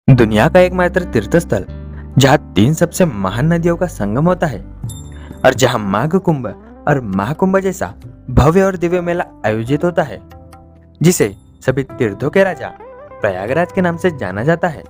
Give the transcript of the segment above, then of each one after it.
दुनिया का एकमात्र तीर्थ स्थल जहाँ तीन सबसे महान नदियों का संगम होता है और जहाँ माघ कुंभ और महाकुंभ जैसा भव्य और दिव्य मेला आयोजित होता है, जिसे सभी तीर्थों के राजा प्रयागराज के नाम से जाना जाता है।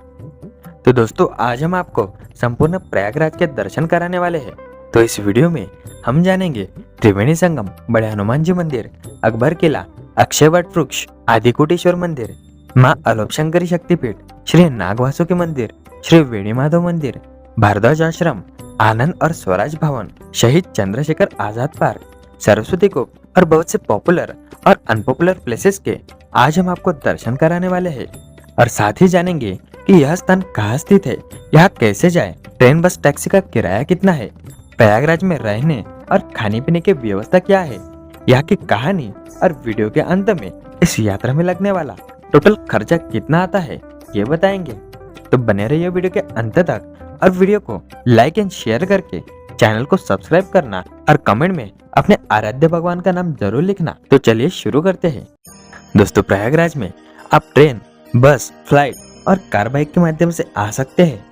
तो दोस्तों, आज हम आपको संपूर्ण प्रयागराज के दर्शन कराने वाले हैं। तो इस वीडियो में हम जानेंगे त्रिवेणी संगम, बड़े हनुमान जी मंदिर, अकबर किला, अक्षय वट वृक्ष, आदिकोटेश्वर मंदिर, माँ अलोपशंकरी शक्तिपीठ, श्री नागवासुकी मंदिर, श्री वेणी माधव मंदिर, भारद्वाज आश्रम, आनंद और स्वराज भवन, शहीद चंद्रशेखर आजाद पार्क, सरस्वती कूप और बहुत से पॉपुलर और अनपॉपुलर प्लेसेस के आज हम आपको दर्शन कराने वाले हैं। और साथ ही जानेंगे कि यह स्थान कहाँ स्थित है, यहाँ कैसे जाए, ट्रेन बस टैक्सी का किराया कितना है, प्रयागराज में रहने और खाने पीने की व्यवस्था क्या है, यहाँ की कहानी और वीडियो के अंत में इस यात्रा में लगने वाला टोटल खर्चा कितना आता है ये बताएंगे। तो बने रहिए वीडियो के अंत तक और वीडियो को लाइक एंड शेयर करके चैनल को सब्सक्राइब करना और कमेंट में अपने आराध्य भगवान का नाम जरूर लिखना। तो चलिए शुरू करते हैं। दोस्तों, प्रयागराज में आप ट्रेन, बस, फ्लाइट और कार बाइक के माध्यम से आ सकते हैं।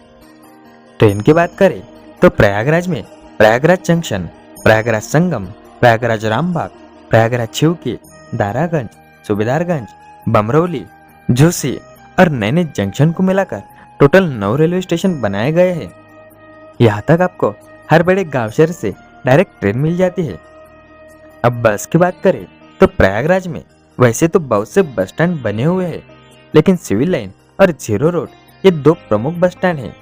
ट्रेन की बात करें तो प्रयागराज में प्रयागराज जंक्शन, प्रयागराज संगम, प्रयागराज रामबाग, प्रयागराज शिवकी, दारागंज, सुबेदारगंज, बमरौली, झूसी और नैनी जंक्शन को मिलाकर टोटल 9 रेलवे स्टेशन बनाए गए हैं। यहाँ तक आपको हर बड़े गांव शहर से डायरेक्ट ट्रेन मिल जाती है। अब बस की बात करें तो प्रयागराज में वैसे तो बहुत से बस स्टैंड बने हुए हैं, लेकिन सिविल लाइन और जीरो रोड ये 2 प्रमुख बस स्टैंड हैं।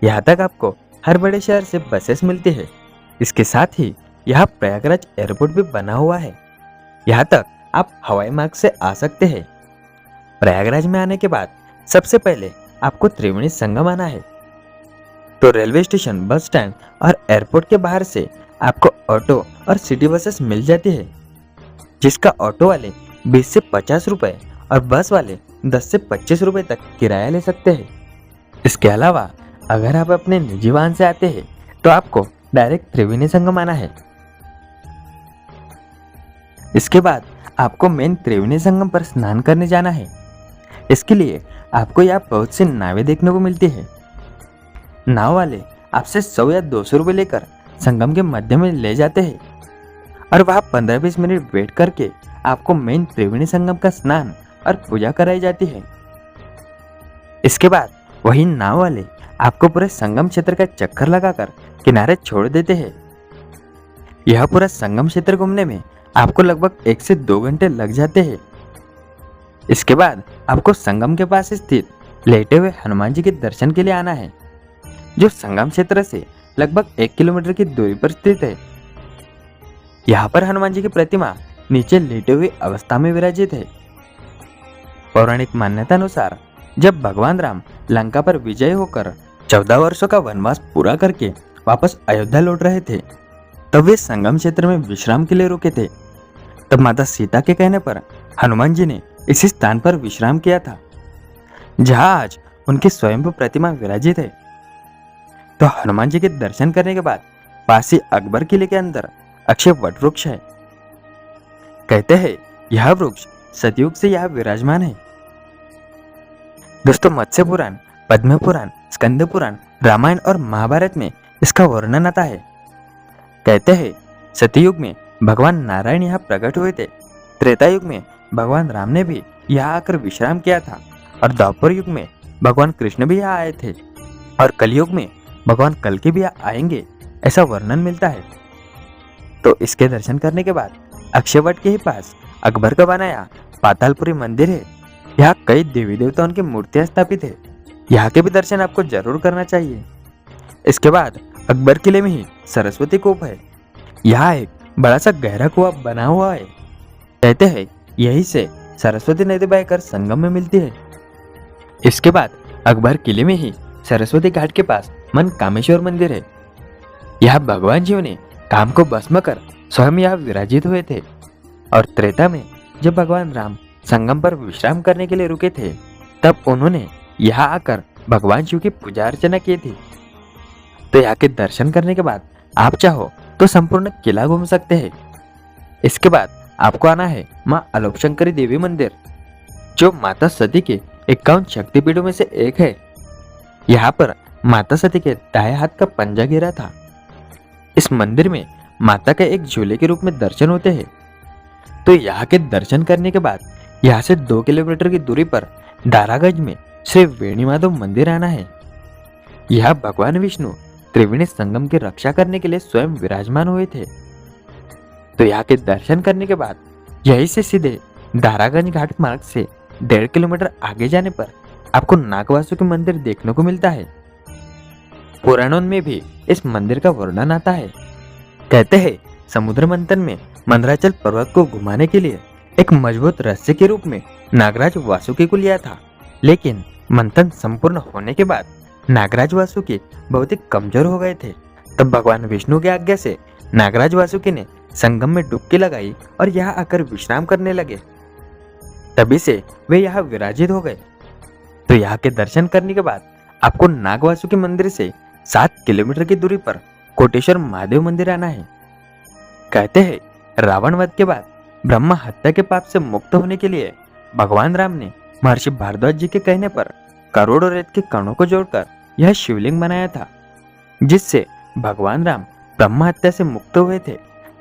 यहाँ तक आपको हर बड़े शहर से बसेस मिलती है। इसके साथ ही यहाँ प्रयागराज एयरपोर्ट भी बना हुआ है। यहाँ तक आप हवाई मार्ग से आ सकते हैं। प्रयागराज में आने के बाद सबसे पहले आपको त्रिवेणी संगम आना है। तो रेलवे स्टेशन, बस स्टैंड और एयरपोर्ट के बाहर से आपको ऑटो और सिटी बसेस मिल जाती है, जिसका ऑटो वाले 20 से 50 रुपए और बस वाले 10 से 25 रुपए तक किराया ले सकते हैं। इसके अलावा अगर आप अपने निजी वाहन से आते हैं तो आपको डायरेक्ट त्रिवेणी संगम आना है। इसके बाद आपको मेन त्रिवेणी संगम पर स्नान करने जाना है। इसके लिए आपको यहाँ बहुत सी नावें देखने को मिलती है। नाव वाले आपसे 100 या 200 रुपए लेकर संगम के मध्य में ले जाते हैं और वहाँ 15-20 मिनट वेट करके आपको मेन त्रिवेणी संगम का स्नान और पूजा कराई जाती है। इसके बाद वही नाव वाले आपको पूरे संगम क्षेत्र का चक्कर लगाकर किनारे छोड़ देते हैं। यह पूरा संगम क्षेत्र घूमने में आपको लगभग 1 से 2 घंटे लग जाते हैं। इसके बाद आपको संगम के पास स्थित लेटे हुए हनुमान जी के दर्शन के लिए आना है, जो संगम क्षेत्र से लगभग 1 किलोमीटर की दूरी पर स्थित है। यहाँ पर हनुमान जी की प्रतिमा नीचे लेटे हुई अवस्था में विराजित है। पौराणिक मान्यता अनुसार जब भगवान राम लंका पर विजय होकर 14 वर्षों का वनवास पूरा करके वापस अयोध्या लौट रहे थे, तब वे संगम क्षेत्र में विश्राम के लिए रुके थे। तब माता सीता के कहने पर हनुमान जी ने इसी स्थान पर विश्राम किया था, जहां आज उनकी स्वयंभू प्रतिमा विराजित है। तो हनुमान जी के दर्शन करने के बाद पास ही अकबर किले के अंदर अक्षय वट वृक्ष है। कहते हैं यह वृक्ष सतयुग से यहाँ विराजमान है। दोस्तों, मत्स्य पुराण, पद्म पुराण, स्कंद पुराण, रामायण और महाभारत में इसका वर्णन आता है। कहते हैं सतयुग में भगवान नारायण यहाँ प्रकट हुए थे, त्रेता युग में भगवान राम ने भी यहाँ आकर विश्राम किया था और द्वापर युग में भगवान कृष्ण भी यहाँ आए थे और कलयुग में भगवान कल्कि भी यहाँ आएंगे, ऐसा वर्णन मिलता है। तो इसके दर्शन करने के बाद अक्षयवट के ही पास अकबर का बनाया पातालपुरी मंदिर है। यहाँ कई देवी देवताओं की मूर्तियां स्थापित है। यहाँ के भी दर्शन आपको जरूर करना चाहिए। इसके बाद अकबर किले में ही सरस्वती कूप है। यहाँ एक बड़ा सा गहरा कुआं बना हुआ है। कहते हैं यही से सरस्वती नदी बहकर संगम में मिलती है। इसके बाद अकबर किले में ही सरस्वती घाट के पास मन कामेश्वर मंदिर है। यहाँ भगवान शिव ने काम को भस्म कर स्वयं यहाँ विराजित हुए थे और त्रेता में जब भगवान राम संगम पर विश्राम करने के लिए रुके थे, तब उन्होंने यहाँ आकर भगवान शिव की पूजा अर्चना की थी। तो यहाँ के दर्शन करने के बाद आप चाहो तो संपूर्ण किला घूम सकते हैं। इसके बाद आपको आना है माँ अलोपशंकरी देवी मंदिर, जो माता सती के 51 शक्तिपीठों में से एक है। यहाँ पर माता सती के दाएं हाथ का पंजा गिरा था। इस मंदिर में माता के एक झूले के रूप में दर्शन होते हैं। तो यहाँ के दर्शन करने के बाद यहाँ से 2 किलोमीटर की दूरी पर दारागंज में श्री वेणुमाधव मंदिर आना है। यह भगवान विष्णु त्रिवेणी संगम की रक्षा करने के लिए स्वयं विराजमान हुए थे। तो यहाँ के दर्शन करने के बाद यहीं से सीधे दारागंज घाट मार्ग से 1.5 किलोमीटर आगे जाने पर आपको नागवासुकी मंदिर देखने को मिलता है। पुराणों में भी इस मंदिर का वर्णन आता है। कहते हैं समुद्र मंथन में मंदराचल पर्वत को घुमाने के लिए एक मजबूत रस्से के रूप में नागराज वासुकी को लिया था, लेकिन मंथन संपूर्ण होने के बाद नागराज वासुकी बहुत ही कमजोर हो गए थे। तब भगवान विष्णु की आज्ञा से नागराज वासुकी ने संगम में डुबकी लगाई और यहाँ आकर विश्राम करने लगे। तभी से वे यहाँ विराजित हो गए। तो यहाँ के दर्शन करने के बाद आपको नागवासुकी मंदिर से 7 किलोमीटर की दूरी पर कोटेश्वर महादेव मंदिर आना है। कहते हैं रावण वध के बाद ब्रह्मा हत्या के पाप से मुक्त होने के लिए भगवान राम ने महर्षि भारद्वाज जी के कहने पर करोड़ों रेत के कणों को जोड़कर यह शिवलिंग बनाया था, जिससे भगवान राम ब्रह्मा हत्या से मुक्त हुए थे,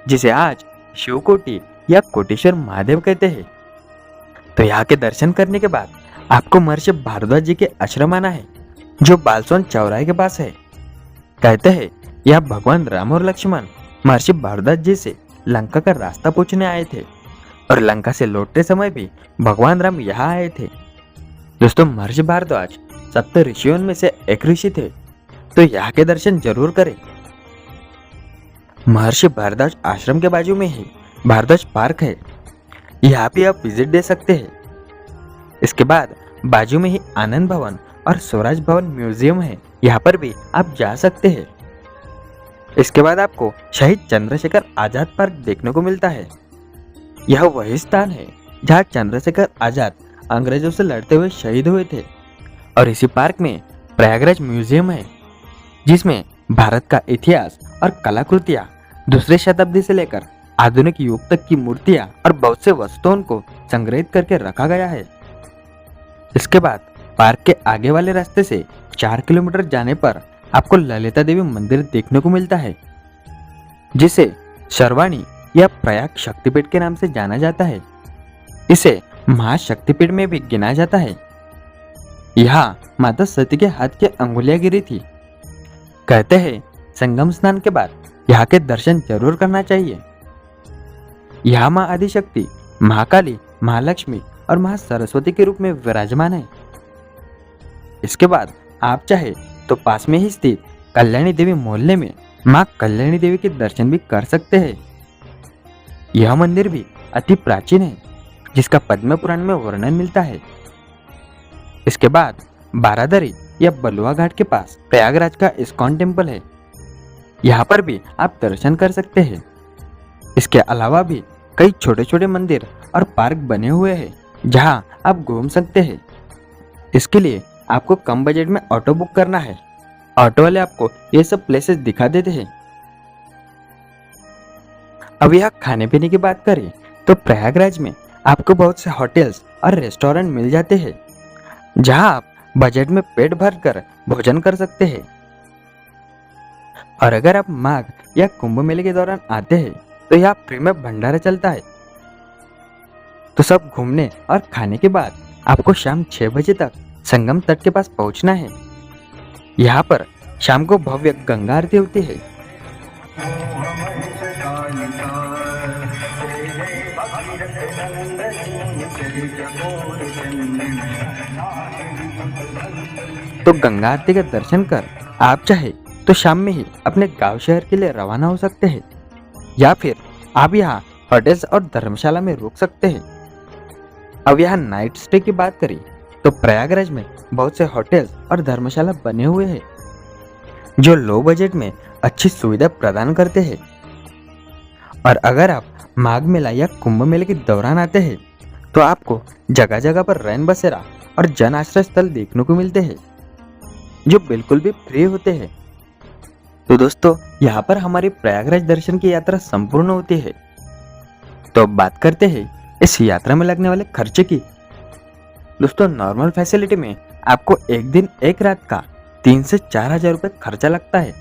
जिसे आज शिवकोटि या कोटेश्वर महादेव कहते हैं। तो यहाँ के दर्शन करने के बाद आपको महर्षि भारद्वाज जी के आश्रम आना है, जो बालसोन चौराहे के पास है। कहते हैं यह भगवान राम और लक्ष्मण महर्षि भारद्वाज जी से लंका का रास्ता पूछने आए थे और लंका से लौटते समय भी भगवान राम यहाँ आए थे। दोस्तों, महर्षि भारद्वाज 7 ऋषियों में से एक ऋषि थे, तो यहाँ के दर्शन जरूर करें। महर्षि भारद्वाज आश्रम के बाजू में ही भारद्वाज पार्क है, यहाँ भी आप विजिट दे सकते हैं। इसके बाद बाजू में ही आनंद भवन और स्वराज भवन म्यूजियम है, यहाँ पर भी आप जा सकते हैं। इसके बाद आपको शहीद चंद्रशेखर आजाद पार्क देखने को मिलता है। यह वही स्थान है जहाँ चंद्रशेखर आजाद अंग्रेजों से लड़ते हुए शहीद हुए थे। और इसी पार्क में प्रयागराज म्यूजियम है, जिसमें भारत का इतिहास और कलाकृतियां 2री शताब्दी से लेकर आधुनिक युग तक की मूर्तियां और बहुत से वस्तुओं को संग्रहित करके रखा गया है। इसके बाद पार्क के आगे वाले रास्ते से 4 किलोमीटर जाने पर आपको ललिता देवी मंदिर देखने को मिलता है, जिसे शर्वाणी या प्रयाग शक्तिपीठ के नाम से जाना जाता है। इसे महाशक्तिपीठ में भी गिना जाता है। यहाँ माता सती के हाथ की अंगुलियां गिरी थी। कहते हैं संगम स्नान के बाद यहाँ के दर्शन जरूर करना चाहिए। यहाँ माँ आदिशक्ति, महाकाली, महालक्ष्मी और महा सरस्वती के रूप में विराजमान है। इसके बाद आप चाहे तो पास में ही स्थित कल्याणी देवी मोहल्ले में माँ कल्याणी देवी के दर्शन भी कर सकते हैं। यह मंदिर भी अति प्राचीन है, जिसका पद्म पुराण में वर्णन मिलता है। इसके बाद बारादरी या बलुआ घाट के पास प्रयागराज का इस्कॉन टेम्पल है, यहाँ पर भी आप दर्शन कर सकते हैं। इसके अलावा भी कई छोटे छोटे मंदिर और पार्क बने हुए हैं, जहाँ आप घूम सकते हैं। इसके लिए आपको कम बजट में ऑटो बुक करना है। ऑटो वाले आपको ये सब प्लेसेस दिखा देते हैं। अब यहाँ खाने पीने की बात करें तो प्रयागराज में आपको बहुत से होटल्स और रेस्टोरेंट मिल जाते हैं, जहाँ आप बजट में पेट भर कर भोजन कर सकते हैं। और अगर आप माघ या कुंभ मेले के दौरान आते हैं तो यहाँ फ्री में भंडारा चलता है। तो सब घूमने और खाने के बाद आपको शाम 6 बजे तक संगम तट के पास पहुंचना है। यहाँ पर शाम को भव्य गंगा आरती होती है। तो गंगा आरती का दर्शन कर आप चाहे तो शाम में ही अपने गांव शहर के लिए रवाना हो सकते हैं, या फिर आप यहाँ होटल्स और धर्मशाला में रुक सकते हैं। अब यहाँ नाइट स्टे की बात करें तो प्रयागराज में बहुत से होटल्स और धर्मशाला बने हुए हैं, जो लो बजट में अच्छी सुविधा प्रदान करते हैं। और अगर आप माघ मेला या कुंभ मेले के दौरान आते हैं तो आपको जगह जगह पर रैन बसेरा और जन आश्रय स्थल देखने को मिलते हैं, जो बिल्कुल भी फ्री होते हैं। तो दोस्तों, यहाँ पर हमारी प्रयागराज दर्शन की यात्रा संपूर्ण होती है। तो अब बात करते हैं इस यात्रा में लगने वाले खर्चे की। दोस्तों, नॉर्मल फैसिलिटी में आपको 1 दिन 1 रात का 3 से 4 हजार रुपये खर्चा लगता है।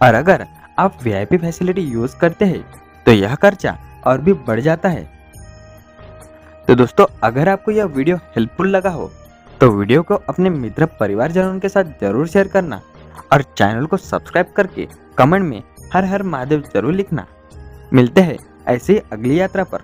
और अगर आप वीआईपी फैसिलिटी यूज करते हैं तो यह खर्चा और भी बढ़ जाता है। तो दोस्तों, अगर आपको यह वीडियो हेल्पफुल लगा हो तो वीडियो को अपने मित्र परिवारजनों के साथ जरूर शेयर करना और चैनल को सब्सक्राइब करके कमेंट में हर हर महादेव जरूर लिखना। मिलते हैं ऐसे ही अगली यात्रा पर।